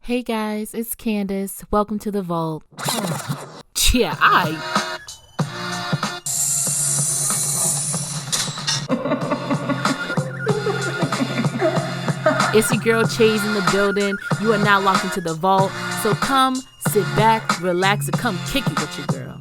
Hey guys, it's Candace. Welcome to the vault. Yeah, It's your girl Chase in the building. You are now locked into the vault. So come, sit back, relax, and come kick it with your girl.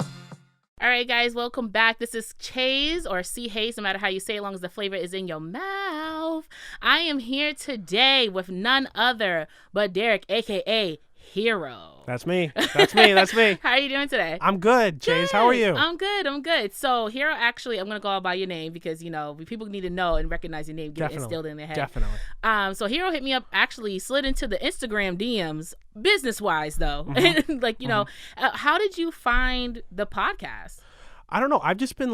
All right, guys, welcome back. This is Chase or C Hayes, no matter how you say it, as long as the flavor is in your mouth. I am here today with none other but Derek, aka Hero. That's me. That's me. How are you doing today? I'm good, Chase. How are you? I'm good. So, Hero, actually, I'm going to go out by your name because, people need to know and recognize your name, get it instilled in their head. Definitely. So, Hero hit me up, actually slid into the Instagram DMs, business-wise, though. Mm-hmm. How did you find the podcast? I don't know. I've just been,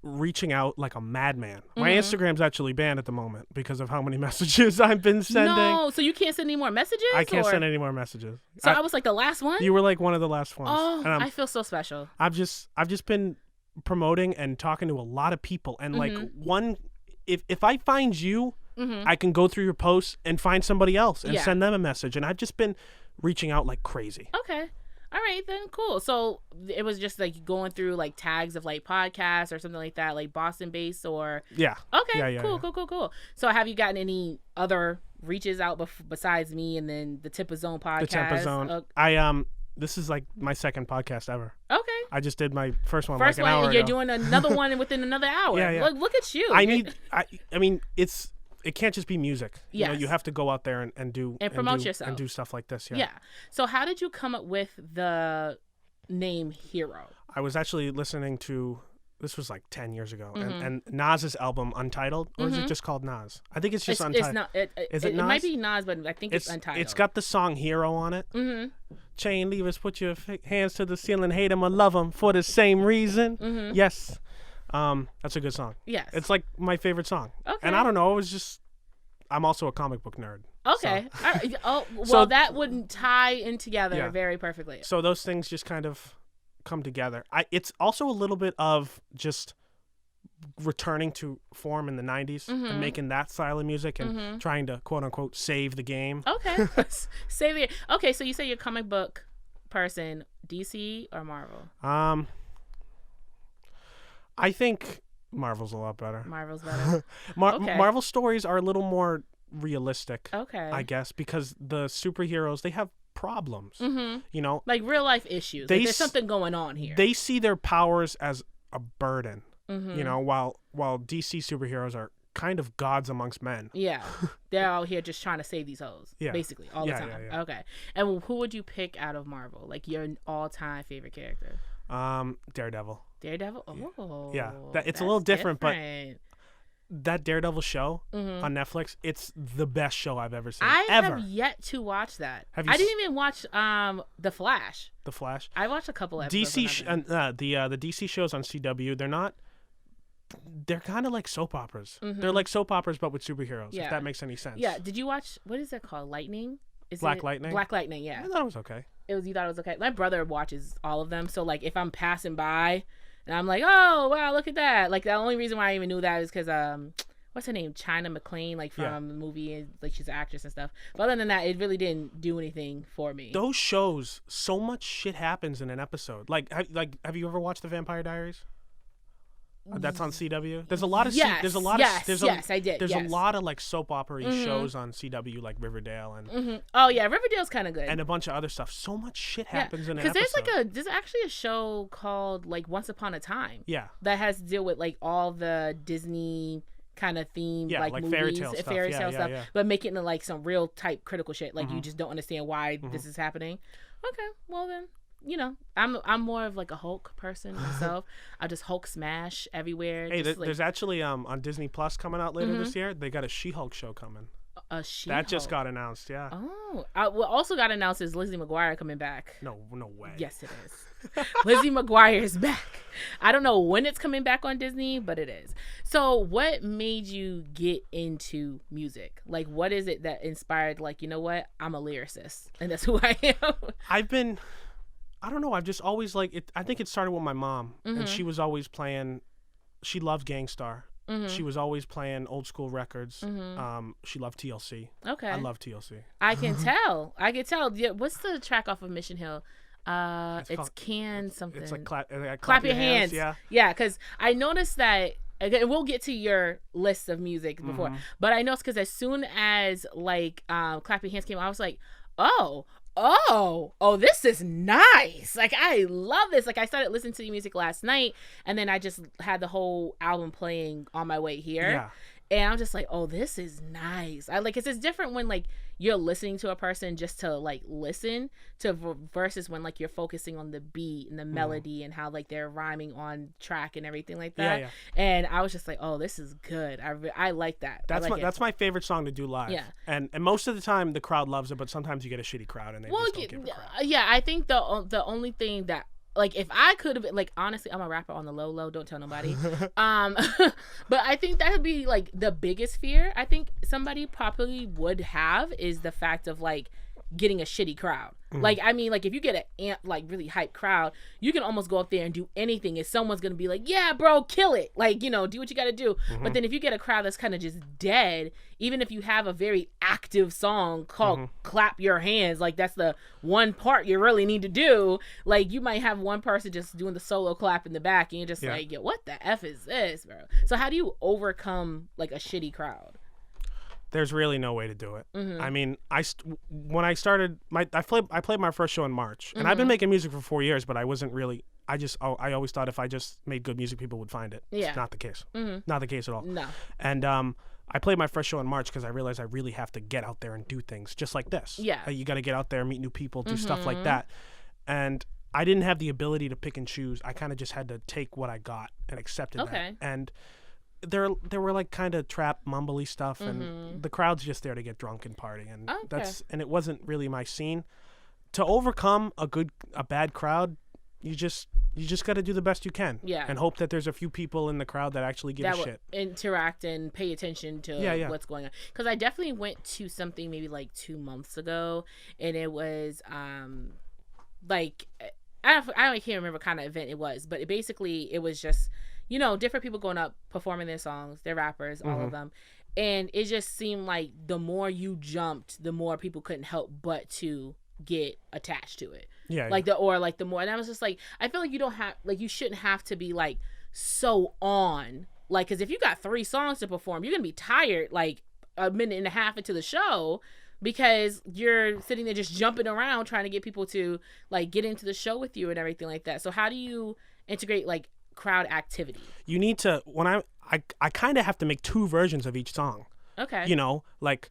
reaching out like a madman. My Instagram's actually banned at the moment because of how many messages I've been sending. No, so you can't send any more messages? I can't send any more messages. So I was like the last one? You were like one of the last ones. Oh, and I feel so special. I've just been promoting and talking to a lot of people, and if I find you, I can go through your posts and find somebody else and send them a message, and I've just been reaching out like crazy. Okay. All right, then cool. So it was just like going through like tags of like podcasts or something like that, like Boston based or Okay, cool. So have you gotten any other reaches out besides me and then the Tip of Zone podcast? The Tip of Zone. This is like my second podcast ever. Okay. I just did my first one an hour ago. You're doing another one within another hour. Yeah. Look at you. It can't just be music. Yes. You have to go out there and do and promote yourself and do stuff like this. Yeah. So how did you come up with the name Hero? I was actually listening to, this was like 10 years ago, and Nas's album Untitled, or is it just called Nas? I think it's just Untitled. It's not. Is it Nas? It might be Nas, but I think it's Untitled. It's got the song Hero on it. Chain leavers, put your hands to the ceiling, hate them or love them for the same reason. Yes. That's a good song. Yes. It's like my favorite song. Okay. And I don't know, I'm also a comic book nerd. Okay. So. All right. Oh, well, that wouldn't tie in together very perfectly. So those things just kind of come together. It's also a little bit of just returning to form in the 90s and making that style of music and trying to, quote unquote, save the game. Okay. Save it. Okay, so you say you're a comic book person, DC or Marvel? I think Marvel's a lot better. Marvel's better. Okay. Marvel stories are a little more realistic. Okay. I guess because the superheroes, they have problems. Like real life issues. There's something going on here. They see their powers as a burden. While DC superheroes are kind of gods amongst men. Yeah. They're out here just trying to save these hoes. Yeah. Basically all the time. Yeah. Okay. And who would you pick out of Marvel? Like your all-time favorite character? Daredevil. Daredevil? Oh. Yeah. It's a little different, but that Daredevil show on Netflix, it's the best show I've ever seen. I have yet to watch that. I didn't even watch The Flash. The Flash? I watched a couple episodes. The DC shows on CW, they're kind of like soap operas. They're like soap operas, but with superheroes, if that makes any sense. Yeah. Did you watch, what is that called? Lightning? Black Lightning? Black Lightning, yeah. I thought it was okay. You thought it was okay? My brother watches all of them. So, like, if I'm passing by and I'm like, oh, wow, look at that. Like, the only reason why I even knew that is because, what's her name? China McClain, like, from the movie. And, like, she's an actress and stuff. But other than that, it really didn't do anything for me. Those shows, so much shit happens in an episode. Have you ever watched The Vampire Diaries? That's on CW. There's a lot of yes, I did. There's a lot of like soap opera shows on CW, like Riverdale and oh yeah, Riverdale's kind of good, and a bunch of other stuff. So much shit happens in an episode. Because there's actually a show called like Once Upon a Time. Yeah, that has to deal with like all the Disney kind of themed like movies, fairy tale stuff, but make it into like some real type critical shit. Like you just don't understand why this is happening. Okay, well then. I'm more of like a Hulk person myself. I just Hulk smash everywhere. Hey, there's actually on Disney Plus coming out later this year. They got a She-Hulk show coming. A She-Hulk? That just got announced. Yeah. Oh, what also got announced is Lizzie McGuire coming back. No way. Yes, it is. Lizzie McGuire is back. I don't know when it's coming back on Disney, but it is. So, what made you get into music? Like, what is it that inspired? Like, you know what? I'm a lyricist, and that's who I am. I don't know. I've just always I think it started with my mom, and she was always playing. She loved Gangstar, She was always playing old school records. She loved TLC. Okay. I love TLC. I can tell. Yeah, what's the track off of Mission Hill? It's Can something. It's like clap your hands. Yeah, because I noticed that. Again, we'll get to your list of music before, but I noticed because as soon as like Clap Your Hands came out, I was like, oh, this is nice. Like, I love this. Like, I started listening to the music last night, and then I just had the whole album playing on my way here. Yeah. And I'm just like, oh, this is nice. I like it's different when like you're listening to a person just to like listen to versus when like you're focusing on the beat and the melody and how like they're rhyming on track and everything like that. Yeah. And I was just like, oh, this is good. I like that. That's my favorite song to do live. Yeah. And most of the time the crowd loves it, but sometimes you get a shitty crowd and they just don't give a crap. Yeah, I think the only thing that like if I could have been like honestly I'm a rapper on the low, don't tell nobody. But I think that would be like the biggest fear I think somebody probably would have is the fact of like getting a shitty crowd. Like, I mean, like if you get an like really hyped crowd, you can almost go up there and do anything and someone's gonna be like, yeah bro, kill it, like, you know, do what you gotta do. But then if you get a crowd that's kind of just dead, even if you have a very active song called Clap Your Hands, like that's the one part you really need to do, like you might have one person just doing the solo clap in the back and you're just like, yo, what the F is this, bro? So how do you overcome like a shitty crowd? There's really no way to do it. I mean, when I started, I played my first show in March, and I've been making music for 4 years, but I wasn't really. I always thought if I just made good music, people would find it. Yeah. It's not the case. Not the case at all. No. And I played my first show in March because I realized I really have to get out there and do things just like this. Yeah. You got to get out there, meet new people, do stuff like that. And I didn't have the ability to pick and choose. I kind of just had to take what I got and accepted that. And there were like kind of trap mumbly stuff and the crowd's just there to get drunk and party and and it wasn't really my scene. To overcome a bad crowd, you just got to do the best you can and hope that there's a few people in the crowd that actually give a shit, interact and pay attention to what's going on. Because I definitely went to something maybe like 2 months ago and it was like I can't remember what kind of event it was, but it was just, you know, different people going up, performing their songs, their rappers, all of them. And it just seemed like the more you jumped, the more people couldn't help but to get attached to it. The more, and I was just like, I feel like you shouldn't have to be like so on. Like, cause if you got 3 songs to perform, you're going to be tired like a minute and a half into the show because you're sitting there just jumping around trying to get people to like get into the show with you and everything like that. So how do you integrate like crowd activity? You need to I kind of have to make 2 versions of each song. Okay. You know, like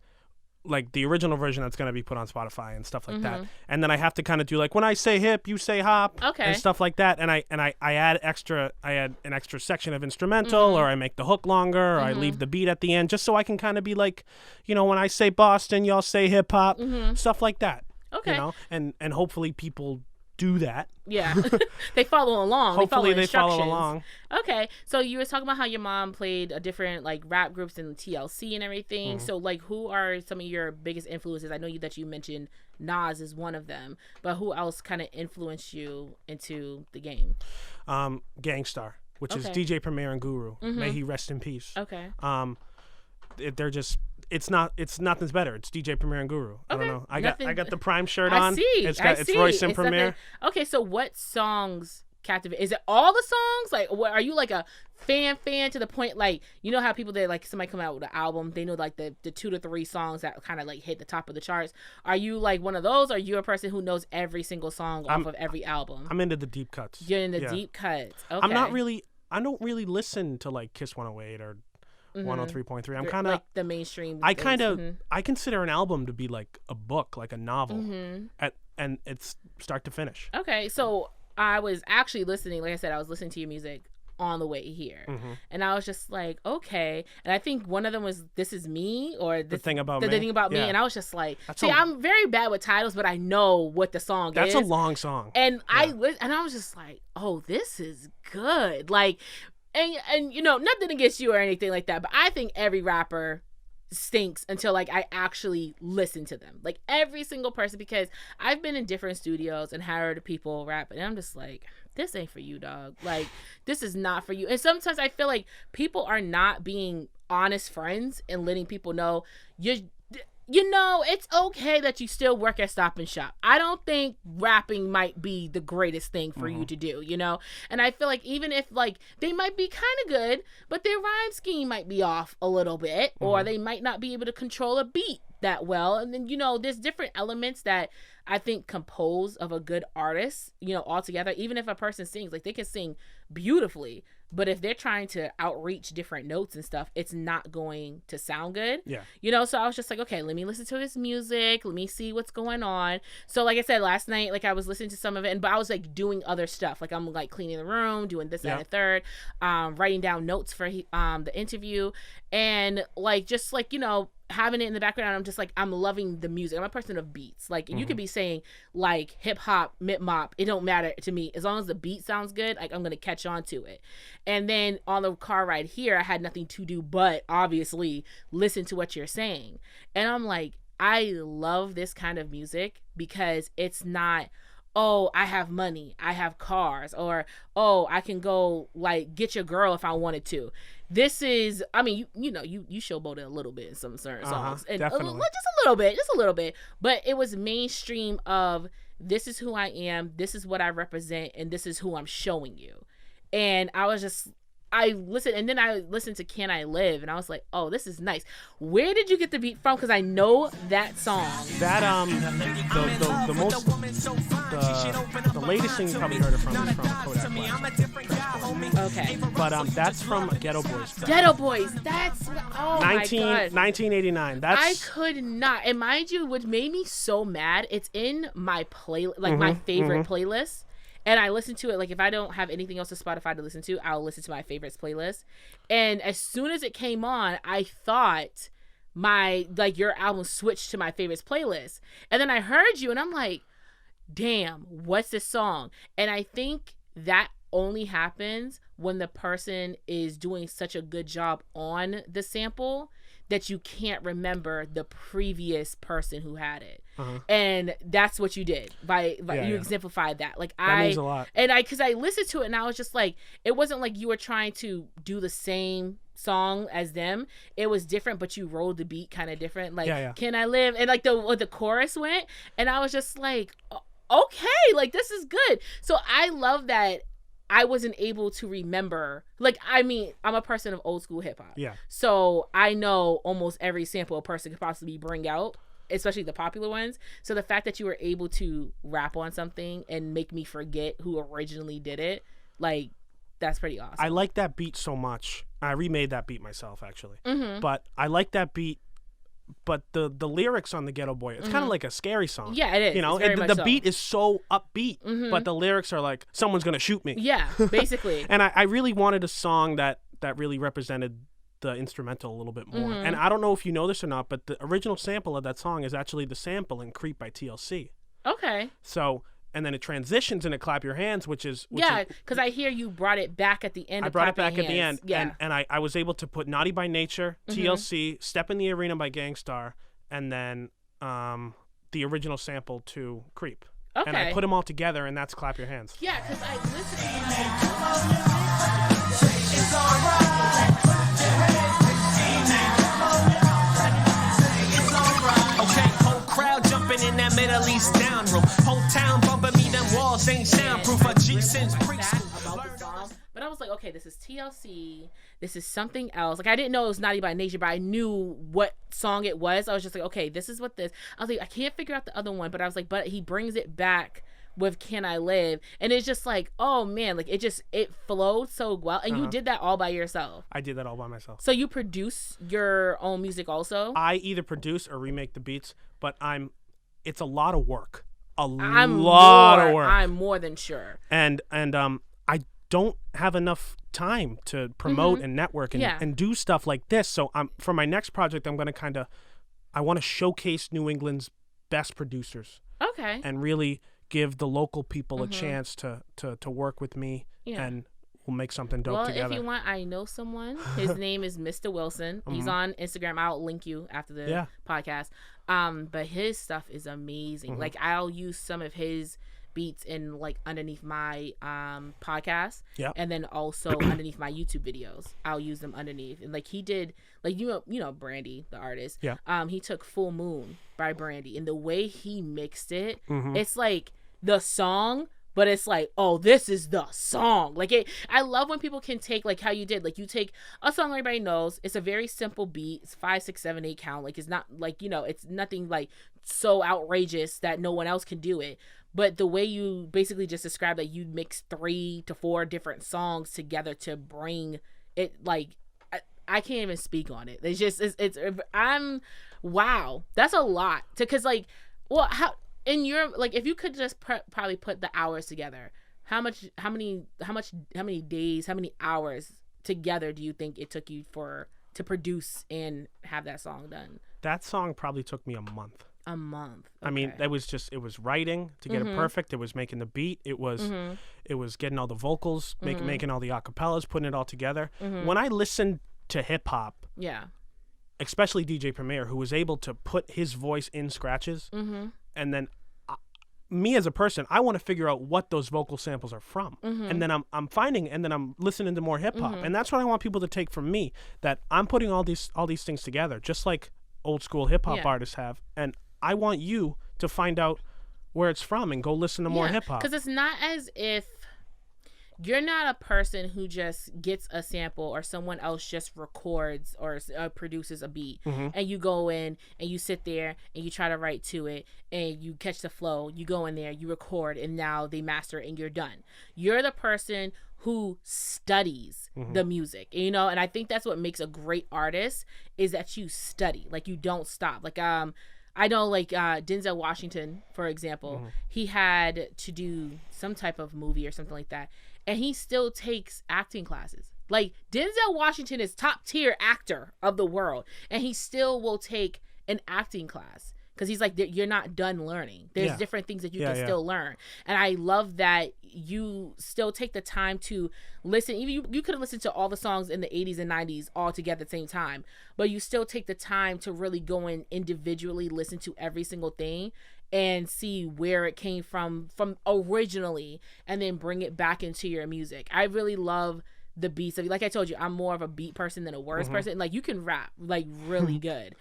the original version that's going to be put on Spotify and stuff like that. And then I have to kind of do like when I say hip, you say hop and stuff like that. And I add an extra section of instrumental or I make the hook longer or I leave the beat at the end just so I can kind of be like, you know, when I say Boston, y'all say hip hop, stuff like that. Okay. You know, and hopefully people do that. Yeah. They follow along. Hopefully they follow along. Okay. So you were talking about how your mom played a different like rap groups and TLC and everything. So like who are some of your biggest influences? I know that you mentioned Nas is one of them, but who else kind of influenced you into the game? Gangstar, which is DJ Premier and Guru. May he rest in peace. Okay. They're just it's nothing's better. It's DJ Premier and Guru. I don't know. I got the Prime shirt on. It's Royce and Premier. Okay, so what songs captivate? Is it all the songs? Like, are you like a fan to the point like, you know how people that like somebody come out with an album, they know like the 2 to 3 songs that kind of like hit the top of the charts. Are you like one of those? Or are you a person who knows every single song off of every album? I'm into the deep cuts. You're in the deep cuts. Okay. I don't really listen to like Kiss 108 or 103.3. I'm kind of like the mainstream. I consider an album to be like a book, like a novel, and it's start to finish. Okay, so I was actually listening. Like I said, I was listening to your music on the way here, and I was just like, okay. And I think one of them was "This Is Me" or the thing about me. And I was just like, I'm very bad with titles, but I know what the song is. That's a long song, and I was just like, oh, this is good, like. And you know, nothing against you or anything like that, but I think every rapper stinks until like I actually listen to them, like every single person, because I've been in different studios and heard people rap and I'm just like, this ain't for you, dog. Like, this is not for you. And sometimes I feel like people are not being honest friends and letting people know it's okay that you still work at Stop and Shop. I don't think rapping might be the greatest thing for you to do, And I feel like even if like they might be kind of good, but their rhyme scheme might be off a little bit, or they might not be able to control a beat that well. And then, there's different elements that I think compose of a good artist, altogether. Even if a person sings, like they can sing beautifully, but if they're trying to outreach different notes and stuff, it's not going to sound good. Yeah. So I was just like, okay, let me listen to his music. Let me see what's going on. So like I said, last night, like I was listening to some of it, but I was like doing other stuff. Like I'm like cleaning the room, doing this, that, and the third, writing down notes for the interview, and like, just like, having it in the background. I'm just like, I'm loving the music. I'm a person of beats. Like you could be saying like hip hop, mip mop. It don't matter to me. As long as the beat sounds good, like I'm going to catch on to it. And then on the car ride here, I had nothing to do but obviously listen to what you're saying. And I'm like, I love this kind of music because it's not, oh, I have money, I have cars, or, oh, I can go like get your girl if I wanted to. This is, I mean, you showboated a little bit in some certain songs, and definitely. just a little bit, but it was mainstream of, this is who I am, this is what I represent, and this is who I'm showing you. And I listened, and then I listened to Can I Live, and I was like, oh, this is nice. Where did you get the beat from? Because I know that song. That the latest thing you probably heard it from is from Kodak Black. Okay. But that's from Ghetto Boys. Ghetto Boys. That's, oh my God. 1989. I could not. And mind you, what made me so mad, it's in my my favorite playlist. And I listen to it, like if I don't have anything else to Spotify to listen to, I'll listen to my favorites playlist. And as soon as it came on, I thought your album switched to my favorites playlist. And then I heard you and I'm like, damn, what's this song? And I think that only happens when the person is doing such a good job on the sample that you can't remember the previous person who had it. And that's what you did you exemplified that. Like that means a lot. And because I listened to it and I was just like, it wasn't like you were trying to do the same song as them. It was different, but you rolled the beat kind of different. Like, Can I Live? And like the chorus went, and I was just like, okay, like this is good. So I love that I wasn't able to remember, like, I mean, I'm a person of old school hip hop. Yeah. So I know almost every sample a person could possibly bring out, especially the popular ones. So the fact that you were able to rap on something and make me forget who originally did it, like, that's pretty awesome. I like that beat so much. I remade that beat myself, actually. But I like that beat. But the lyrics on the Ghetto Boy, it's kind of like a scary song. Yeah, it is. The beat is so upbeat, but the lyrics are like, someone's gonna shoot me. Yeah, basically. And I really wanted a song that really represented the instrumental a little bit more. And I don't know if you know this or not, but the original sample of that song is actually the sample in Creep by TLC. Okay. So, and then it transitions into Clap Your Hands, which is because I hear you brought it back at the end. I brought it back at the end, yeah. and I was able to put Naughty by Nature, TLC, Step in the Arena by Gangstar, and then the original sample to Creep. Okay. And I put them all together, and that's Clap Your Hands. Yeah, because I listened in that Middle East down room. Whole town bumping me, them walls ain't soundproof. A G since preschool. About the song, but I was like, okay, this is TLC. This is something else. Like, I didn't know it was Naughty by Nature, but I knew what song it was. I was just like, okay, this is what this. I was like, I can't figure out the other one, but I was like, but he brings it back with Can I Live? And it's just like, oh man, like it flowed so well. And you did that all by yourself. I did that all by myself. So you produce your own music also? I either produce or remake the beats, but it's a lot of work. I'm more than sure. And I don't have enough time to promote and network and do stuff like this. So for my next project, I'm going to I want to showcase New England's best producers. Okay. And really give the local people a chance to work with me and we'll make something dope together. Well, if you want, I know someone. His name is Mr. Wilson. He's on Instagram. I'll link you after the podcast. But his stuff is amazing. Like, I'll use some of his beats in like underneath my podcast, and then also underneath my YouTube videos. I'll use them underneath. And like he did, like you know Brandy, the artist. He took Full Moon by Brandy, and the way he mixed it, it's like the song, but it's like, oh, this is the song. Like I love when people can take like how you did. Like you take a song everybody knows. It's a very simple beat. It's 5, 6, 7, 8 count. Like it's not like, you know, it's nothing like so outrageous that no one else can do it. But the way you basically just described that you mix 3 to 4 different songs together to bring it, like I can't even speak on it. It's just I'm wow, that's a lot to, because like, well, how in your, like, if you could just probably put the hours together, how many days, how many hours together do you think it took you to produce and have that song done? That song probably took me a month. A month. Okay. I mean, it was writing to get it perfect. It was making the beat. It was getting all the vocals, making all the acapellas, putting it all together. When I listened to hip hop, especially DJ Premier, who was able to put his voice in scratches, and then me as a person, I want to figure out what those vocal samples are from, and then I'm finding, and then I'm listening to more hip hop, and that's what I want people to take from me. That I'm putting all these things together, just like old school hip hop artists have, and I want you to find out where it's from and go listen to more hip hop. Because it's not as if you're not a person who just gets a sample or someone else just records or produces a beat and you go in and you sit there and you try to write to it and you catch the flow, you go in there, you record, and now they master it and you're done. You're the person who studies the music, you know, and I think that's what makes a great artist, is that you study, like you don't stop. Like I know, like Denzel Washington, for example, he had to do some type of movie or something like that, and he still takes acting classes. Like Denzel Washington is top tier actor of the world, and he still will take an acting class. Because he's like, you're not done learning. There's different things that you can still learn. And I love that you still take the time to listen. Even you could have listened to all the songs in the 80s and 90s all together at the same time. But you still take the time to really go in individually, listen to every single thing, and see where it came from originally, and then bring it back into your music. I really love the beats. Like I told you, I'm more of a beat person than a words person. Like you can rap like really good.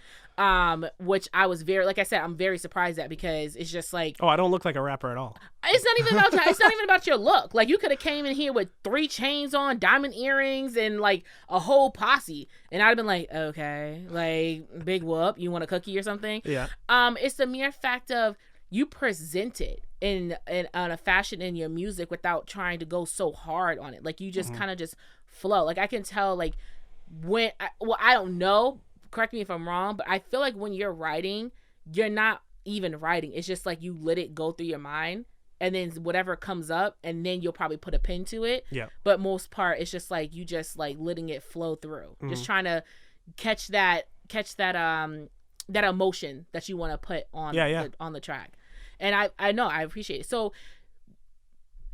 Which I was like I said, I'm very surprised at, because it's just like, oh, I don't look like a rapper at all. It's not even about your look. Like you could have came in here with 3 chains on, diamond earrings, and like a whole posse, and I'd have been like, okay, like big whoop, you want a cookie or something? Yeah. It's the mere fact of you present it in a fashion in your music without trying to go so hard on it. Like you just kind of just flow. Like I can tell, like when I don't know, correct me if I'm wrong, but I feel like when you're writing, you're not even writing. It's just like you let it go through your mind, and then whatever comes up, and then you'll probably put a pin to it. Yeah. But most part, it's just like you just like letting it flow through, just trying to catch that emotion that you want to put on the track. And I know, I appreciate it. So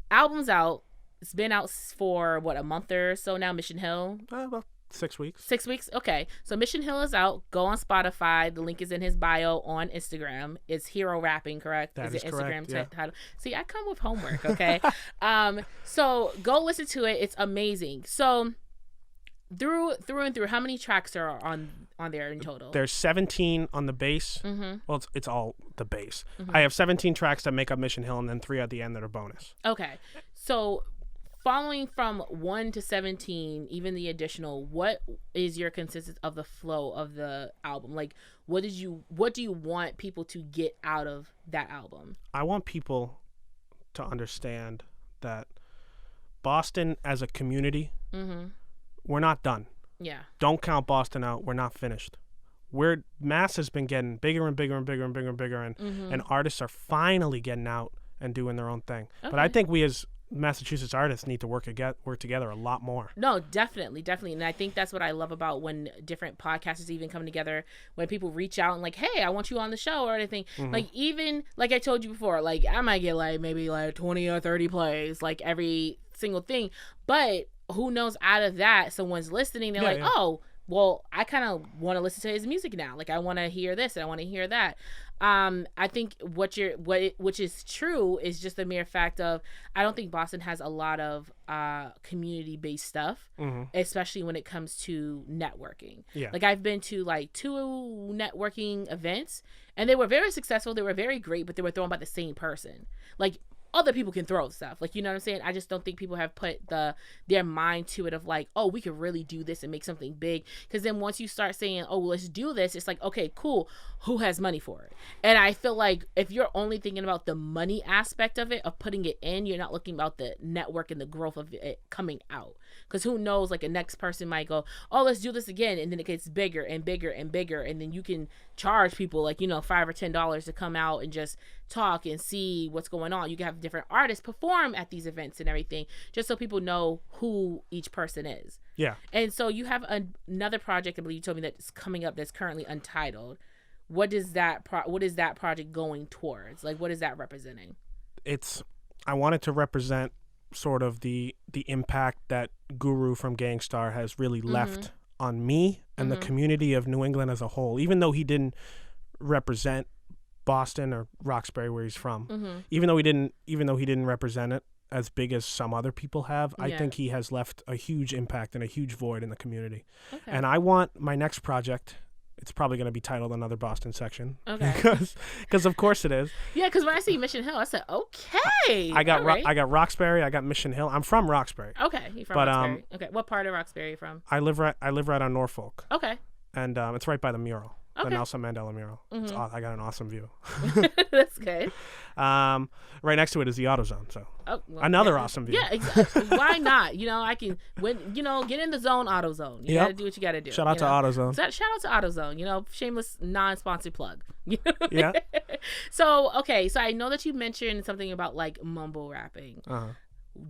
album's out. It's been out for what, a month or so now, Mission Hill? About 6 weeks. 6 weeks? Okay. So Mission Hill is out. Go on Spotify. The link is in his bio on Instagram. It's Hero Rapping, correct? That is correct, Instagram title. See, I come with homework, okay? So go listen to it. It's amazing. So through and through, how many tracks are on there in total? There's 17 on the bass. Well, it's all the bass. I have 17 tracks that make up Mission Hill, and then 3 at the end that are bonus. Okay. So following from 1 to 17, even the additional, what is your consensus of the flow of the album? Like, what do you want people to get out of that album? I want people to understand that Boston as a community, we're not done. Yeah. Don't count Boston out. We're not finished. Mass has been getting bigger and bigger and bigger and bigger and bigger, and artists are finally getting out and doing their own thing. Okay. But I think we as Massachusetts artists need to work together a lot more. No, definitely. And I think that's what I love about when different podcasters even come together, when people reach out and like, hey, I want you on the show or anything. Like, even like I told you before, like I might get like maybe like 20 or 30 plays like every single thing, but who knows, out of that, someone's listening. They're oh, well, I kind of want to listen to his music now. Like, I want to hear this and I want to hear that. I think which is true is just the mere fact of, I don't think Boston has a lot of community-based stuff, especially when it comes to networking. Yeah. Like, I've been to like 2 networking events, and they were very successful. They were very great, but they were thrown by the same person. Like, other people can throw stuff. Like, you know what I'm saying? I just don't think people have put their mind to it of like, oh, we could really do this and make something big. Because then once you start saying, oh, well, let's do this, it's like, okay, cool. Who has money for it? And I feel like if you're only thinking about the money aspect of it, of putting it in, you're not looking about the network and the growth of it coming out. Because who knows, like, a next person might go, oh, let's do this again. And then it gets bigger and bigger and bigger. And then you can charge people like, $5 or $10 to come out and just talk and see what's going on. You can have different artists perform at these events and everything, just so people know who each person is. Yeah. And so you have another project, I believe you told me, that's coming up that's currently untitled. What is that project going towards? Like, what is that representing? I want it to represent sort of the impact that Guru from Gangstar has really left on me and the community of New England as a whole. Even though he didn't represent Boston or Roxbury, where he's from, even though he didn't represent it as big as some other people have, I think he has left a huge impact and a huge void in the community. Okay. And I want my next project, it's probably going to be titled Another Boston Section. Okay. Because of course it is. Yeah, because when I see Mission Hill, I said, okay. I got Roxbury. I got Mission Hill. I'm from Roxbury. Okay, you're from Roxbury. Okay, what part of Roxbury are you from? I live right on Norfolk. Okay. And it's right by the mural. The Nelson Mandela mural. I got an awesome view. That's good. Right next to it is the AutoZone. So another awesome view. Yeah, exactly. Why not? I can get in the zone, AutoZone. You gotta do what you gotta do. Shout out to AutoZone. Shout out to AutoZone. Shameless non-sponsored plug. Yeah. So I know that you mentioned something about like mumble rapping.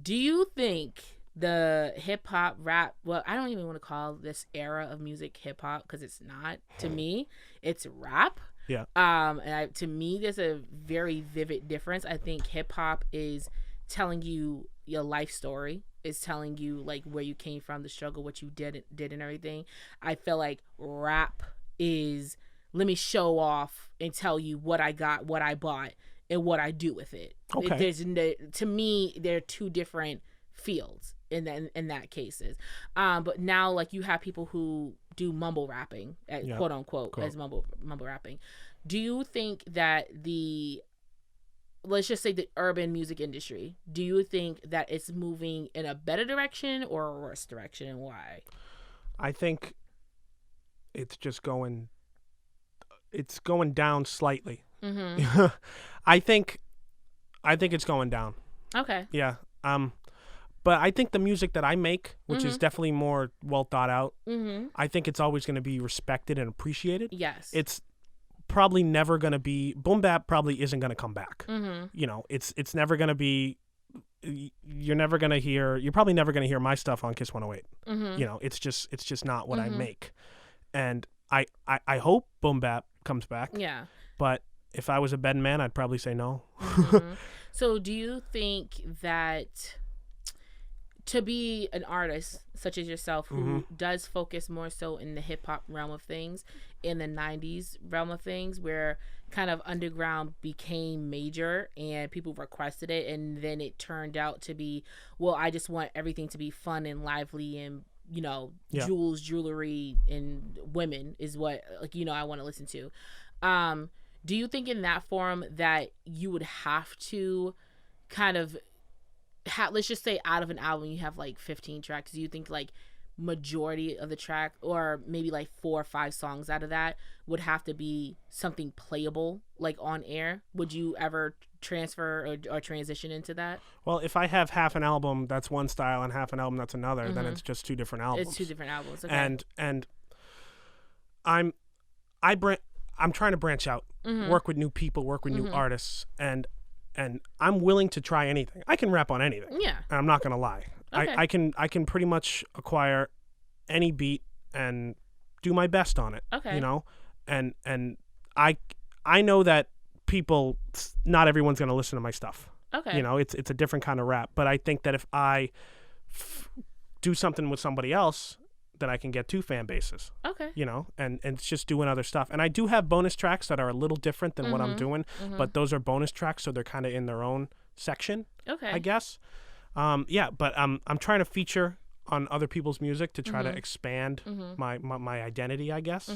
Do you think the hip hop rap, well, I don't even want to call this era of music hip hop, because it's not. To me, it's rap. Yeah. To me, there's a very vivid difference. I think hip hop is telling you your life story, is telling you like where you came from, the struggle, what you did and everything. I feel like rap is, let me show off and tell you what I got, what I bought, and what I do with it. Okay. To me, they're two different fields in that cases. But now, like, you have people who do mumble rapping, quote unquote, as mumble rapping. Do you think that let's just say the urban music industry, do you think that it's moving in a better direction or a worse direction, and why? I think it's just going down slightly. I think it's going down. Okay. Yeah. But I think the music that I make, which is definitely more well thought out, I think it's always going to be respected and appreciated. Yes. It's probably never going to be, boom bap probably isn't going to come back. It's never going to be, you're probably never going to hear my stuff on Kiss 108. It's just not what I make. And I hope boom bap comes back. Yeah. But if I was a betting man, I'd probably say no. So do you think that to be an artist such as yourself who does focus more so in the hip hop realm of things, in the 90s realm of things, where kind of underground became major and people requested it, and then it turned out to be, well, I just want everything to be fun and lively and jewels, jewelry, and women is what I want to listen to. Do you think in that form that you would have to kind of let's just say out of an album you have like 15 tracks, do you think like majority of the track, or maybe like 4 or 5 songs out of that, would have to be something playable like on air? Would you ever transfer or transition into that? Well, if I have half an album that's one style and half an album that's another, then it's just 2 different albums. It's 2 different albums. Okay. And I'm trying to branch out, work with new people, work with new artists, and I'm willing to try anything. I can rap on anything. Yeah. And I'm not gonna lie. Okay. I can pretty much acquire any beat and do my best on it. Okay. And I know that people, not everyone's gonna listen to my stuff. Okay. It's a different kind of rap. But I think that if I do something with somebody else, then I can get 2 fan bases. Okay. You know, and it's just doing other stuff. And I do have bonus tracks that are a little different than what I'm doing, but those are bonus tracks, so they're kind of in their own section. Okay. I guess. But I'm trying to feature on other people's music to try to expand my identity, I guess,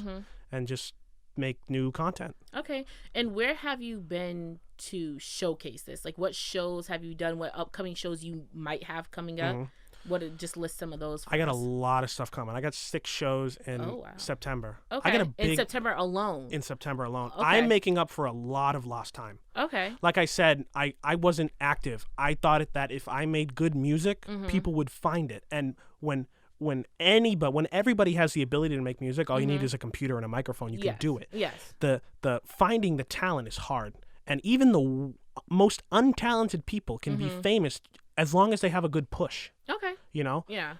and just make new content. Okay. And where have you been to showcase this? Like, what shows have you done? What upcoming shows you might have coming up? Just list some of those for I got us. a lot of stuff coming. I got 6 shows in September. Okay. I got a big, in September alone. Okay. I'm Okay. making up for a lot of lost time. Okay. Like I said, I wasn't active. I thought that if I made good music, people would find it. And when everybody has the ability to make music, all you need is a computer and a microphone. You can do it. Yes. The finding the talent is hard, and even the most untalented people can be famous as long as they have a good push. Okay. You know. Yeah.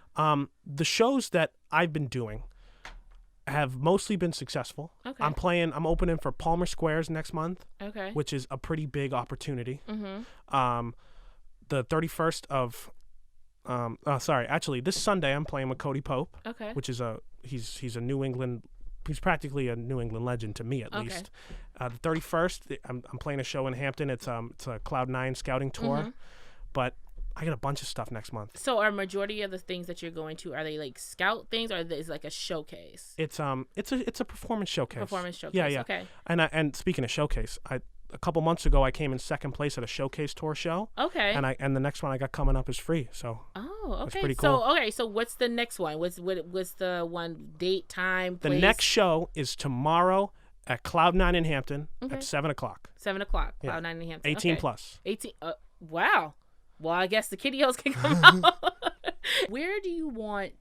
The shows that I've been doing have mostly been successful. Okay. I'm opening for Palmer Squares next month. Okay. Which is a pretty big opportunity. The 31st of actually this Sunday I'm playing with Cody Pope. Okay. Which is he's a New England, he's practically a New England legend to me at least. The 31st I'm playing a show in Hampton. It's a Cloud9 scouting tour. But I got a bunch of stuff next month. So are majority of the things that you're going to, are they like scout things, or is it like a showcase? It's a performance showcase. Performance showcase. Yeah. Okay. And speaking of showcase, a couple months ago I came in second place at a showcase tour show. Okay. And the next one I got coming up is free. So okay. That's pretty cool. So what's the next one? What's the one, date, time, place? The next show is tomorrow at Cloud9 in Hampton at 7:00. 7:00. Yeah. Cloud9 in Hampton. 18 okay. plus. 18. Wow. Well, I guess the kiddios can come out. Where do you want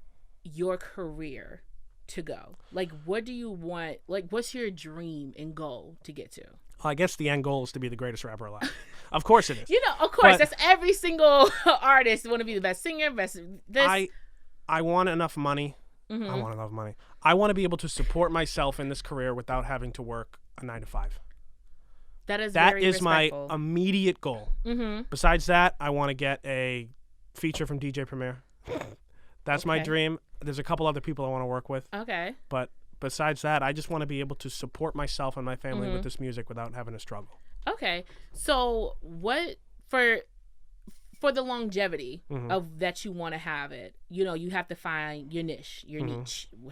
your career to go? Like, what do you want? Like, what's your dream and goal to get to? Well, I guess the end goal is to be the greatest rapper alive. Of course it is. You know, of course, But that's every single artist want to be the best singer, best this. I want enough money. I want enough money. I want to be able to support myself in this career without having to work a 9 to 5. That is my respectful. immediate goal. Besides that, I want to get a feature from DJ Premier. That's my dream. There's a couple other people I want to work with. Okay. But besides that, I just want to be able to support myself and my family with this music without having to struggle. Okay. So what for the longevity of that you want to have it, you know, you have to find your niche,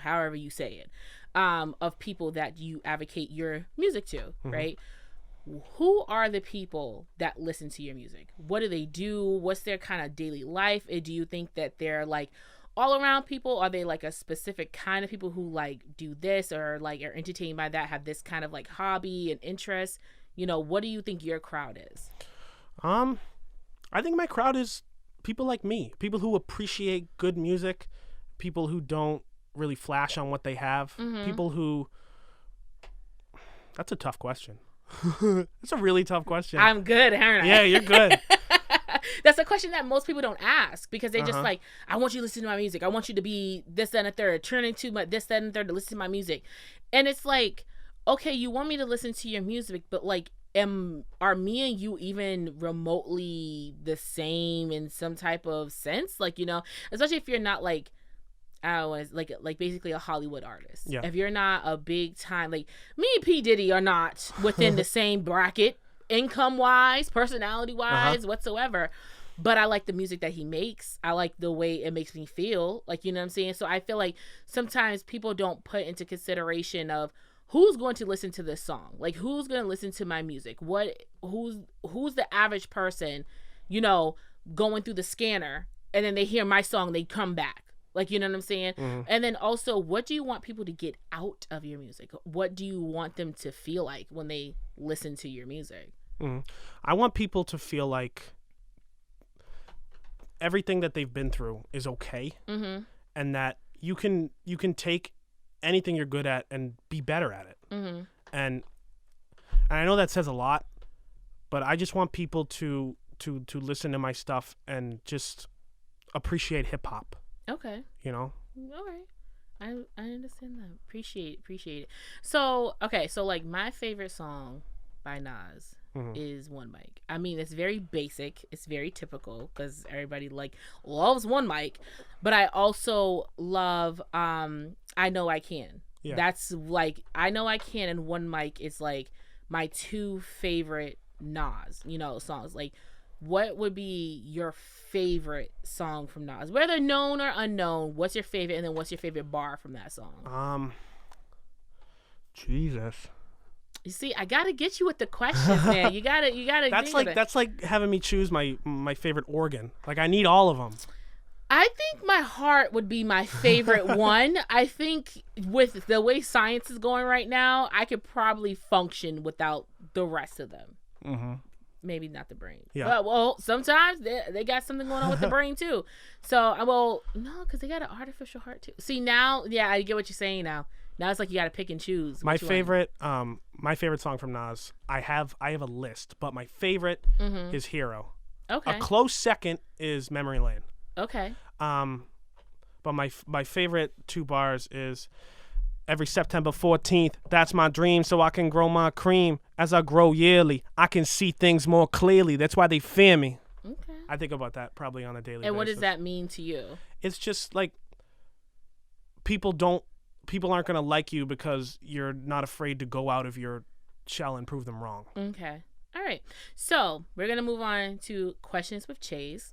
however you say it, of people that you advocate your music to, right? Who are the people that listen to your music? What do they do? What's their kind of daily life? Do you think that they're like all around people? Are they like a specific kind of people who like do this or like are entertained by that, have this kind of like hobby and interest? You know, what do you think your crowd is? I think my crowd is people like me, people who appreciate good music, people who don't really flash on what they have, people who... That's a tough question. It's a really tough question. I'm good, aren't I? Yeah, you're good. That's a question that most people don't ask because they just like, I want you to listen to my music. I want you to be this, that, and the third. Turn into my this, that, and the third to listen to my music. And it's like, okay, you want me to listen to your music, but like, are me and you even remotely the same in some type of sense? Like, you know, especially if you're not like, I don't know, like basically a Hollywood artist. Yeah. If you're not a big time, like me and P. Diddy are not within the same bracket, income wise, personality wise, whatsoever. But I like the music that he makes. I like the way it makes me feel. Like, you know what I'm saying? So I feel like sometimes people don't put into consideration of who's going to listen to this song. Like, who's going to listen to my music? Who's the average person, you know, going through the scanner and then they hear my song, they come back. Like, you know what I'm saying? And then also, what do you want people to get out of your music? What do you want them to feel like when they listen to your music? I want people to feel like everything that they've been through is okay, and that you can take anything you're good at and be better at it. And I know that says a lot, but I just want people to listen to my stuff and just appreciate hip hop. Okay. You know? All right. I understand that. Appreciate it. So, okay. So, like, my favorite song by Nas is One Mic. I mean, it's very basic. It's very typical because everybody like loves One Mic. But I also love I Know I Can. Yeah. That's like I Know I Can and One Mic is like my two favorite Nas, songs. Like, what would be your favorite song from Nas? Whether known or unknown, what's your favorite, and then what's your favorite bar from that song? Jesus. You see, I gotta get you with the questions, man. You gotta. That's like having me choose my favorite organ. Like, I need all of them. I think my heart would be my favorite one. I think with the way science is going right now, I could probably function without the rest of them. Mm-hmm. Maybe not the brain. Yeah. But, well, sometimes they got something going on with the brain too. So, no, because they got an artificial heart too. See, now, yeah, I get what you're saying now. Now it's like you got to pick and choose. My favorite song from Nas, I have a list, but my favorite is Hero. Okay. A close second is Memory Lane. Okay. But my favorite two bars is every September 14th, that's my dream, so I can grow my cream. As I grow yearly, I can see things more clearly. That's why they fear me. Okay. I think about that probably on a daily basis. And what does that mean to you? It's just like people aren't going to like you because you're not afraid to go out of your shell and prove them wrong. Okay. All right. So we're going to move on to Questions with Chase.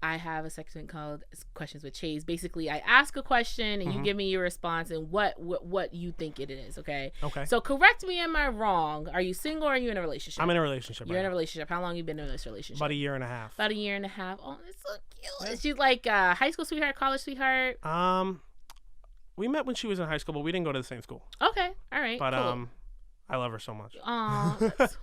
I have a section called Questions with Chase. Basically, I ask a question and you give me your response and what you think it is, okay? Okay. So correct me, am I wrong? Are you single or are you in a relationship? I'm in a relationship. You're in a relationship. How long have you been in this relationship? About a year and a half. About a year and a half. Oh, that's so cute. She's like high school sweetheart, college sweetheart? We met when she was in high school, but we didn't go to the same school. Okay. All right. But cool. I love her so much. Aw, that's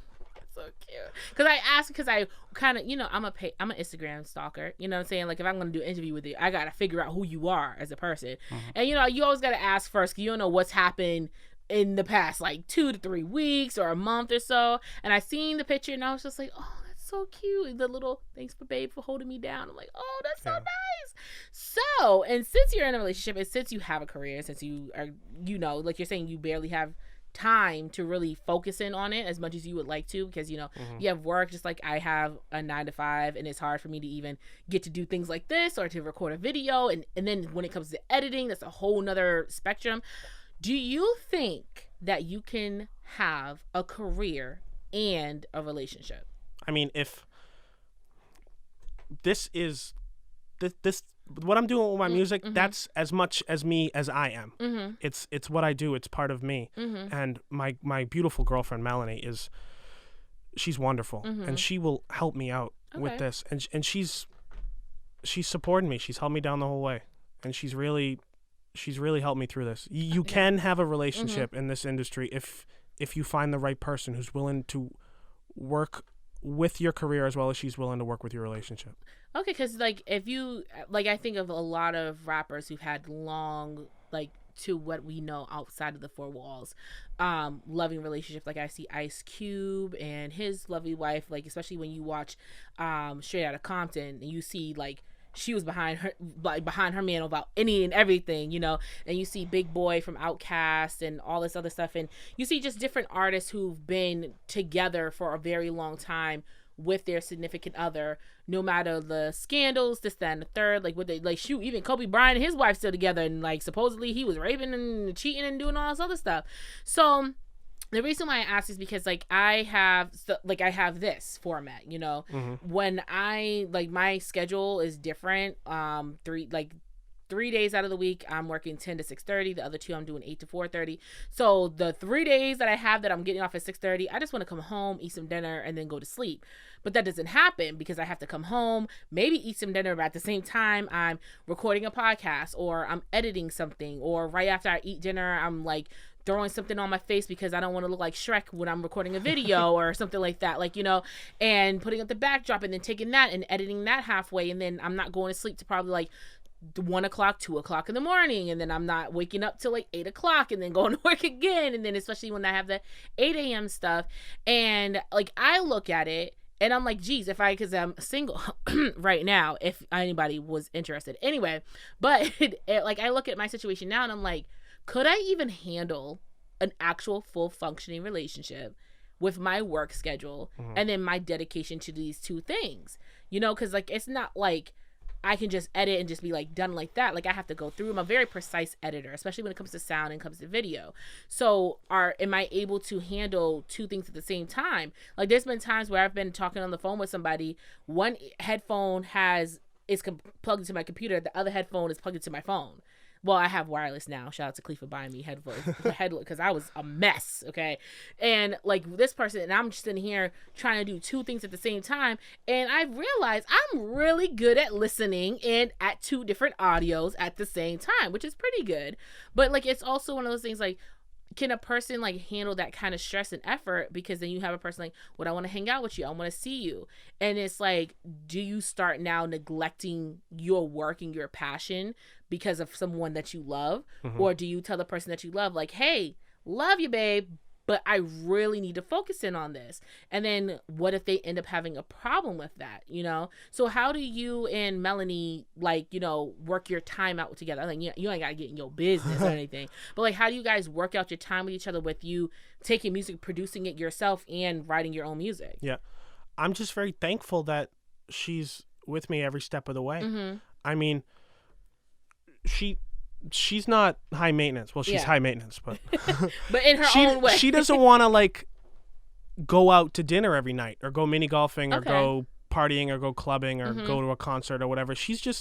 so cute. Because I asked, because I kind of, I'm an Instagram stalker. You know what I'm saying? Like, if I'm going to do an interview with you, I got to figure out who you are as a person. And, you always got to ask first, because you don't know what's happened in the past, like, 2 to 3 weeks or a month or so. And I seen the picture, and I was just like, oh, that's so cute. The little, thanks for babe for holding me down. I'm like, oh, that's so nice. So, and since you're in a relationship, and since you have a career, since you are, like you're saying, you barely have time to really focus in on it as much as you would like to, because you have work just like I have a 9 to 5, and it's hard for me to even get to do things like this or to record a video, and then when it comes to editing, that's a whole nother spectrum. Do you think that you can have a career and a relationship? I mean, if this is this what I'm doing with my music, that's as much as me as I am. It's what I do. It's part of me. And my beautiful girlfriend Melanie she's wonderful, and she will help me out with this. And she's supported me. She's held me down the whole way, and she's really helped me through this. You can have a relationship in this industry if you find the right person who's willing to work with your career as well as she's willing to work with your relationship. Okay, because like if you I think of a lot of rappers who've had long, like, to what we know outside of the four walls, loving relationships. Like I see Ice Cube and his lovely wife, like especially when you watch Straight Outta Compton, and you see like she was behind her man about any and everything, and you see Big Boy from Outkast and all this other stuff, and you see just different artists who've been together for a very long time with their significant other, no matter the scandals, this, that, and the third. Like, what they like, shoot, even Kobe Bryant and his wife still together, and like supposedly he was raping and cheating and doing all this other stuff. So the reason why I ask is because I have this format, when I my schedule is different. 3 days out of the week I'm working 10 to 6:30. The other 2 I'm doing 8 to 4:30. So the 3 days that I have that I'm getting off at 6:30, I just want to come home, eat some dinner, and then go to sleep. But that doesn't happen because I have to come home, maybe eat some dinner, but at the same time I'm recording a podcast, or I'm editing something, or right after I eat dinner I'm like throwing something on my face because I don't want to look like Shrek when I'm recording a video or something like that, and putting up the backdrop and then taking that and editing that halfway, and then I'm not going to sleep to probably 1 o'clock, 2 o'clock in the morning, and then I'm not waking up till 8 o'clock and then going to work again, and then especially when I have the 8 a.m. stuff, and I look at it and I'm like, geez, because I'm single right now, if anybody was interested anyway, but I look at my situation now and I'm like, could I even handle an actual full functioning relationship with my work schedule and then my dedication to these two things, you know, because like it's not like I can just edit and just be like done like that. Like I have to go through. I'm a very precise editor, especially when it comes to sound and comes to video. So am I able to handle two things at the same time? Like there's been times where I've been talking on the phone with somebody. One headphone is plugged into my computer. The other headphone is plugged into my phone. Well, I have wireless now. Shout out to Clea for buying me headphones, because I was a mess, okay? And, like, this person, and I'm just sitting here trying to do two things at the same time, and I realized I'm really good at listening and at two different audios at the same time, which is pretty good. But, like, it's also one of those things, like, can a person like handle that kind of stress and effort? Because then you have a person like, well, I want to hang out with you, I want to see you, and it's like, do you start now neglecting your work and your passion because of someone that you love? Or do you tell the person that you love, like, hey, love you, babe, but I really need to focus in on this? And then what if they end up having a problem with that, you know? So how do you and Melanie, like, you know, work your time out together? Like, you ain't got to get in your business or anything, but like, how do you guys work out your time with each other, with you taking music, producing it yourself, and writing your own music? Yeah. I'm just very thankful that she's with me every step of the way. I mean, she's not high maintenance. Well, she's high maintenance, but but in her own way. She doesn't want to like go out to dinner every night or go mini golfing or go partying or go clubbing or go to a concert or whatever. She's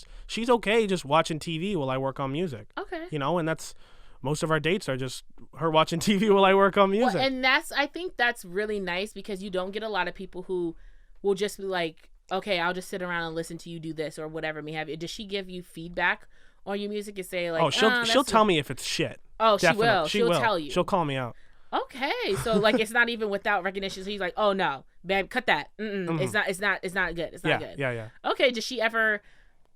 okay just watching TV while I work on music. Okay. You know, and that's most of our dates are just her watching TV while I work on music. Well, and I think that's really nice, because you don't get a lot of people who will just be like, okay, I'll just sit around and listen to you do this or whatever may have you. Does she give you feedback on your music and say like, she'll tell me if it's shit. Oh, definitely. She'll tell you. She'll call me out. Okay, so like it's not even without recognition. So he's like, oh no, babe, cut that. It's not good. It's not good. Yeah. Okay,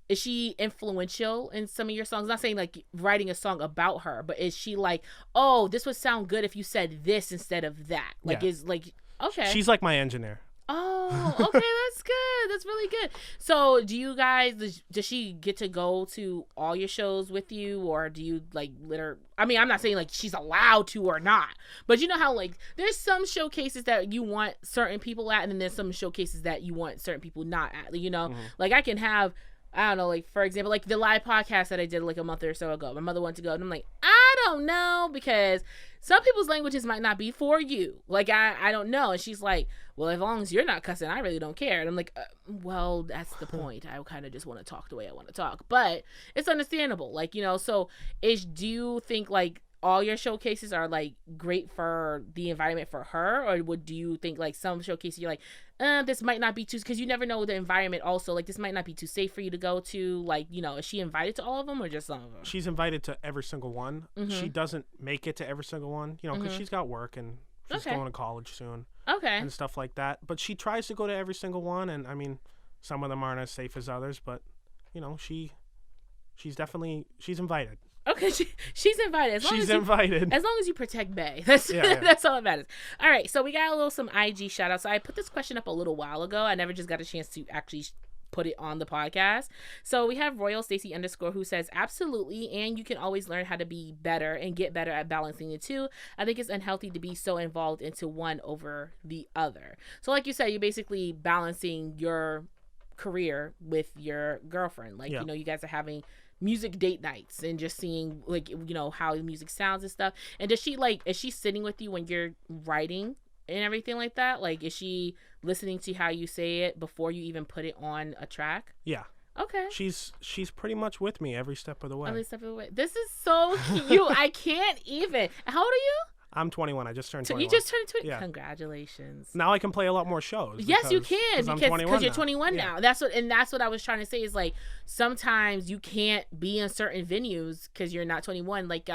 is she influential in some of your songs? Not saying like writing a song about her, but is she like, oh, this would sound good if you said this instead of that? Like, is like, okay. She's like my engineer. Oh, okay, that's good. That's really good. So do you guys, does she get to go to all your shows with you, or do you like let her? I mean, I'm not saying like she's allowed to or not, but you know how like there's some showcases that you want certain people at, and then there's some showcases that you want certain people not at, you know? Like I can have, I don't know, like for example, like the live podcast that I did like a month or so ago, my mother wanted to go, and I'm like, I don't know, because some people's languages might not be for you. Like, I don't know. And she's like, well, as long as you're not cussing, I really don't care. And I'm like, well, that's the point. I kind of just want to talk the way I want to talk. But it's understandable. Like, you know, so do you think, like, all your showcases are, like, great for the environment for her? Or do you think, like, some showcases you're like, this might not be too, because you never know the environment also, like, this might not be too safe for you to go to, like, you know, is she invited to all of them or just some of them? She's invited to every single one. She doesn't make it to every single one, you know, because she's got work and she's going to college soon. And stuff like that. But she tries to go to every single one, and I mean, some of them aren't as safe as others, but, you know, she's invited. Okay, she's invited. As long as you protect Bay. That's that's all that matters. All right, so we got some IG shout outs. So I put this question up a little while ago. I never just got a chance to actually put it on the podcast. So we have Royal Stacy _ who says, absolutely, and you can always learn how to be better and get better at balancing the two. I think it's unhealthy to be so involved into one over the other. So like you said, you're basically balancing your career with your girlfriend. Like, you know, you guys are having music date nights and just seeing, like, you know, how the music sounds and stuff. And is she sitting with you when you're writing and everything like that? Like, is she listening to how you say it before you even put it on a track? Yeah. Okay. She's pretty much with me every step of the way. Every step of the way. This is so cute. I can't even. How old are you? I'm 21. I just turned 21. You just turned 20? Yeah. Congratulations. Now I can play a lot more shows. Yes, you can, because you're 21 now. now. That's what I was trying to say is, like, sometimes you can't be in certain venues because you're not 21. Like,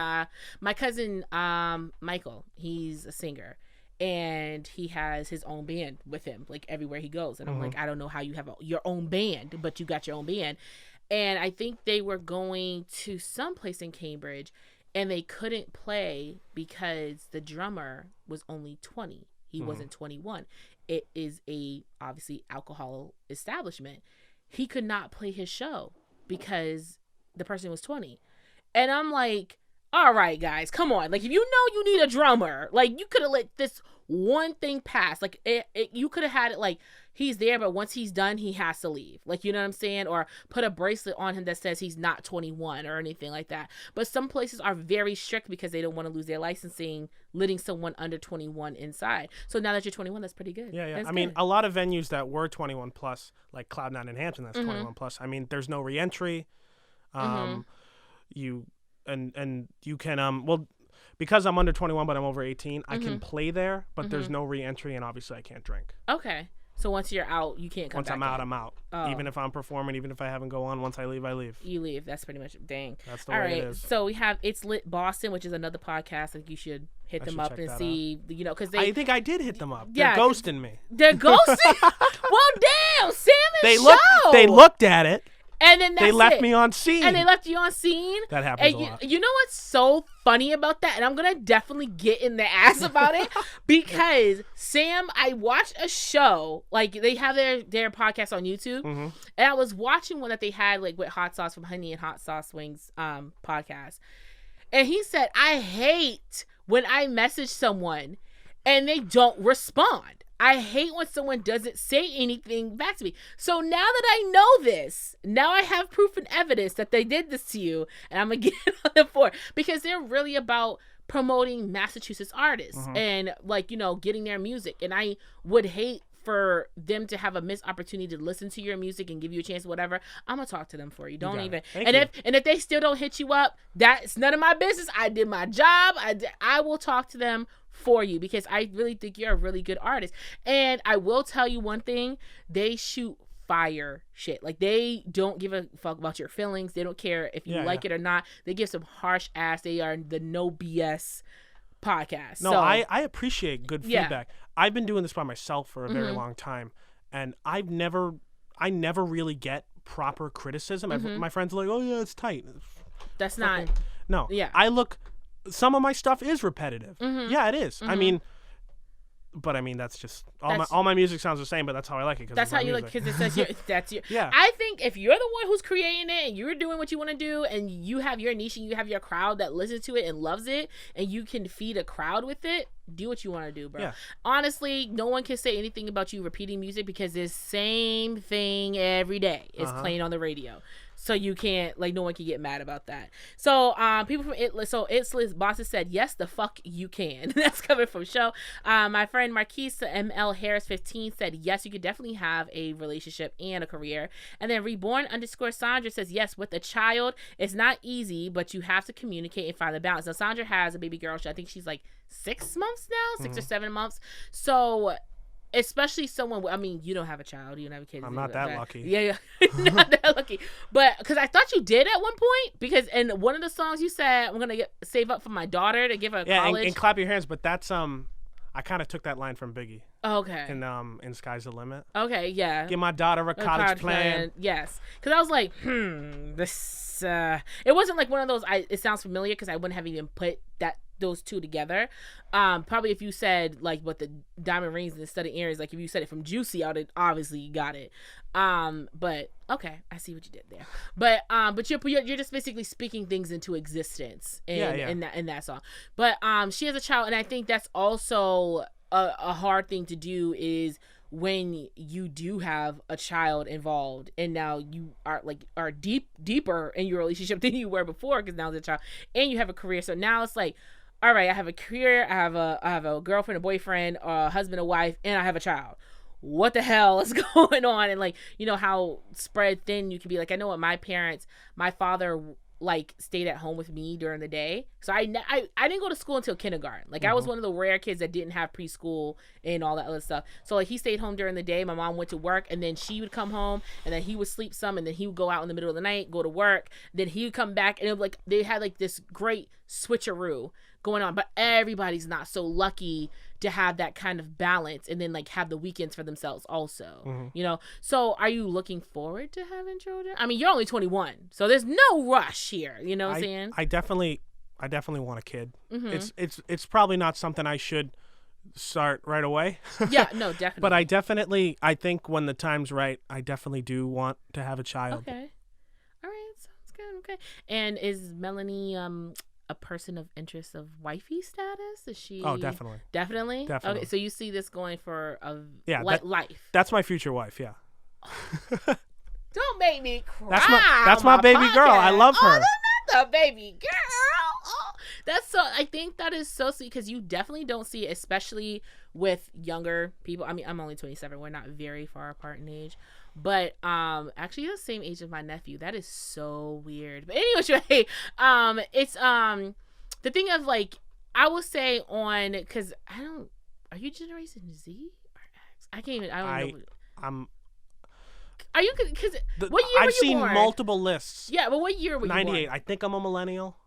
my cousin Michael, he's a singer, and he has his own band with him, like, everywhere he goes. And I'm like, I don't know how you have your own band, but you got your own band. And I think they were going to some place in Cambridge, and they couldn't play because the drummer was only 20. He wasn't 21. It is obviously alcohol establishment. He could not play his show because the person was 20. And I'm like, all right, guys, come on. Like, if you know you need a drummer, like, you could have let this one thing passed, like you could have had it like he's there, but once he's done, he has to leave. Like, you know what I'm saying? Or put a bracelet on him that says he's not 21 or anything like that. But some places are very strict because they don't want to lose their licensing, letting someone under 21 inside. So now that you're 21, that's pretty good. Yeah. That's I mean, a lot of venues that were 21 plus, like Cloud9 in Hampton, that's 21 plus. I mean, there's no re-entry. You can well, because I'm under 21 but I'm over 18, I can play there, but there's no re-entry, and obviously I can't drink. Okay. So once you're out, you can't come back. Once I'm out, I'm out. Oh. Even if I'm performing, even if I haven't go on, once I leave, I leave. You leave. That's pretty much dang. That's the way it is. So we have It's Lit Boston, which is another podcast. Like, you should hit them up and see, you know, because I think I did hit them up. Yeah, they're ghosting me. They're ghosting? Well, damn, Sam and They looked at it. And then they left me on scene. And they left you on scene. That happens a lot. You know what's so funny about that? And I'm going to definitely get in their ass about it. Because Sam, I watched a show. Like, they have their podcast on YouTube. And I was watching one that they had, like, with Hot Sauce from Honey and Hot Sauce Wings podcast. And he said, I hate when I message someone and they don't respond. I hate when someone doesn't say anything back to me. So now that I know this, now I have proof and evidence that they did this to you, and I'm going to get on them for it. Because they're really about promoting Massachusetts artists and, like, you know, getting their music. And I would hate for them to have a missed opportunity to listen to your music and give you a chance, whatever. I'm gonna talk to them for you. Don't even. And if they still don't hit you up, that's none of my business. I did my job. I will talk to them for you, because I really think you're a really good artist. And I will tell you one thing: they shoot fire shit. Like, they don't give a fuck about your feelings. They don't care if you like it or not. They give some harsh ass. They are the no BS podcast. No, I appreciate good feedback. I've been doing this by myself for a very long time, and I never really get proper criticism. My friends are like, oh yeah, it's tight. That's not. No. Yeah. Some of my stuff is repetitive. Yeah, it is. I mean, that's just all my music sounds the same, but that's how I like it. That's how you like, because it says that's your. Yeah. I think if you're the one who's creating it and you're doing what you want to do, and you have your niche and you have your crowd that listens to it and loves it, and you can feed a crowd with it, do what you want to do, bro. Yeah. Honestly, no one can say anything about you repeating music, because it's same thing every day. It's playing on the radio. So you can't, like, no one can get mad about that. So people from It's Lit Boston said, yes, the fuck you can. That's coming from show. My friend Marquise ML Harris 15 said, yes, you could definitely have a relationship and a career. And then Reborn_Sandra says, yes, with a child, it's not easy, but you have to communicate and find the balance. Now, Sandra has a baby girl. I think she's like 6 months now, 6 or 7 months. So especially someone, I mean, you don't have a child, you don't have a kid. I'm not that lucky. Yeah, not that lucky. But because I thought you did at one point, because in one of the songs you said, I'm gonna save up for my daughter to give her college. And clap your hands. But that's I kind of took that line from Biggie. Okay. In Sky's the Limit. Okay, yeah. Give my daughter a college plan. Yes, because I was like, this. It wasn't like one of those. It sounds familiar, because I wouldn't have even put those two together. Probably if you said, like, what the diamond rings and the studded earrings, like if you said it from Juicy, I would obviously you got it. But okay, I see what you did there. But you're just basically speaking things into existence in that song. But she has a child, and I think that's also a hard thing to do, is when you do have a child involved, and now you are deeper in your relationship than you were before, because now there's a child and you have a career. So now it's like, all right, I have a career, I have a girlfriend, a boyfriend, a husband, a wife, and I have a child. What the hell is going on? And, like, you know how spread thin you can be. Like, I know what my father, like, stayed at home with me during the day. So I didn't go to school until kindergarten. Like, I was one of the rare kids that didn't have preschool and all that other stuff. So, like, he stayed home during the day. My mom went to work, and then she would come home, and then he would sleep some, and then he would go out in the middle of the night, go to work. Then he would come back, and it would, like, they had, like, this great switcheroo going on. But everybody's not so lucky to have that kind of balance, and then, like, have the weekends for themselves also, you know? So are you looking forward to having children? I mean, you're only 21, so there's no rush here, you know what I'm saying? I definitely want a kid. It's probably not something I should start right away. Yeah, no, definitely. But I think when the time's right, I definitely do want to have a child. Okay. All right, sounds good. Okay. And is Melanie a person of interest of wifey status? Is she? Oh, definitely. Definitely? Definitely. Okay, so you see this going for a life. That's my future wife, yeah. Don't make me cry. That's my baby podcast. girl. I love her. Oh, that's not the baby girl. Oh, that's so. I think that is so sweet because you definitely don't see it, especially with younger people. I mean, I'm only 27. We're not very far apart in age, but actually, you're the same age as my nephew. That is so weird. But anyway, it's the thing of like I will say on because I don't. Are you Generation Z or X? I can't even. I don't know. I'm. Are you? Because what year were you seen born? multiple lists. Yeah, but what year were you 98. born? I think I'm a millennial.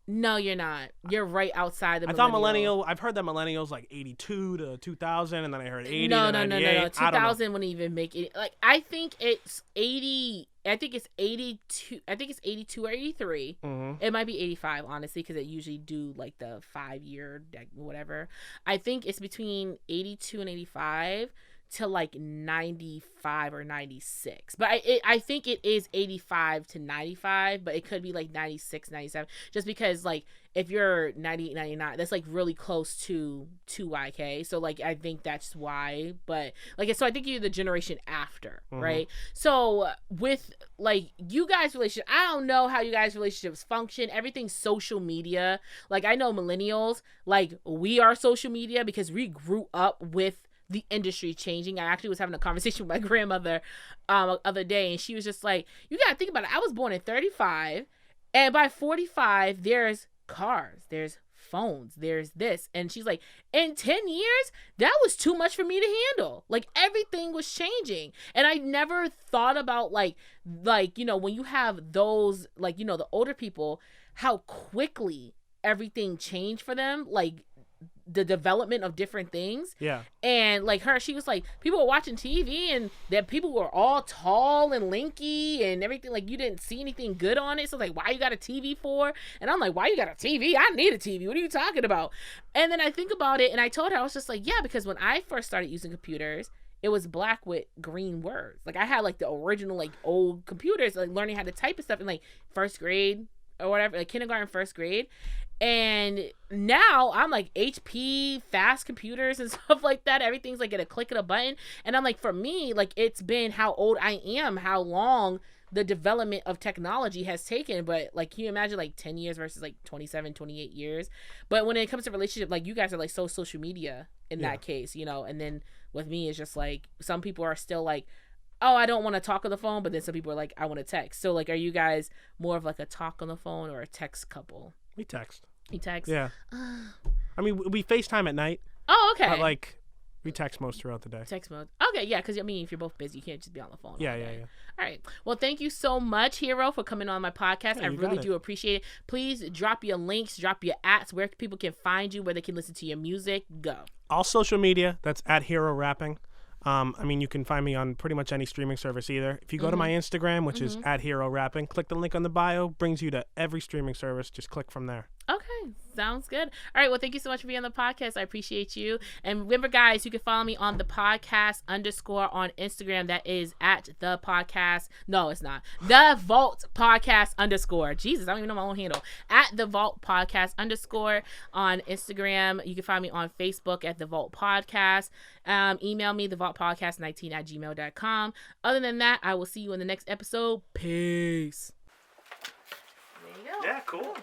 No, you're not. You're right outside the I thought millennial. I've heard that millennials like 82 to 2000, and then I heard 80 no, to 98. No. 2000 wouldn't even make it. Like I think it's 80. I think it's 82. I think it's 82 or 83. Mm-hmm. It might be 85, honestly, because they usually do like the 5-year whatever. I think it's between 82 and 85. To like 95 or 96, but I think it is 85 to 95, but it could be like 96, 97, just because like if you're 98, 99, that's like really close to 2YK, so like I think that's why. But like so I think you're the generation after, right? So with like you guys' relationship, I don't know how you guys' relationships function. Everything's social media. Like I know millennials, like we are social media because we grew up with the industry changing. I actually was having a conversation with my grandmother other day, and she was just like, you gotta think about it. I was born in 35, and by 45 there's cars, there's phones, there's this, and she's like, in 10 years that was too much for me to handle. Like everything was changing, and I never thought about like you know, when you have those like, you know, the older people, how quickly everything changed for them, like the development of different things. Yeah. And like her, she was like, people were watching TV and that people were all tall and lanky and everything. Like you didn't see anything good on it. So like, why you got a TV for? And I'm like, why you got a TV? I need a TV. What are you talking about? And then I think about it and I told her, I was just like, yeah, because when I first started using computers, it was black with green words. Like I had like the original like old computers, like learning how to type and stuff in like first grade or whatever, like kindergarten, first grade. And now I'm like HP, fast computers and stuff like that. Everything's like at a click of a button. And I'm like, for me, like it's been how old I am, how long the development of technology has taken. But like, can you imagine like 10 years versus like 27, 28 years? But when it comes to relationship, like you guys are like so social media in that case, you know. And then with me, it's just like some people are still like, oh, I don't want to talk on the phone. But then some people are like, I want to text. So like, are you guys more of like a talk on the phone or a text couple? We text. You text? Yeah. I mean, we FaceTime at night. Oh, okay. But like, we text most throughout the day. Text mode. Okay, yeah, because I mean, if you're both busy, you can't just be on the phone. Yeah. All right. Well, thank you so much, Hero, for coming on my podcast. Yeah, I really do appreciate it. Please drop your links, drop your @, where people can find you, where they can listen to your music. Go. All social media. That's @HeroRapping. I mean, you can find me on pretty much any streaming service either. If you go to my Instagram, which is @HeroRapping, click the link on the bio, brings you to every streaming service. Just click from there. Okay, sounds good. All right, well, thank you so much for being on the podcast. I appreciate you. And remember, guys, you can follow me on the podcast _ on Instagram. That is @the_podcast. No, it's not. The Vault Podcast _ Jesus, I don't even know my own handle. @the Vault Podcast _ on Instagram. You can find me on Facebook @the Vault Podcast. Email me thevaultpodcast19@gmail.com. Other than that, I will see you in the next episode. Peace. There you go. Yeah, cool.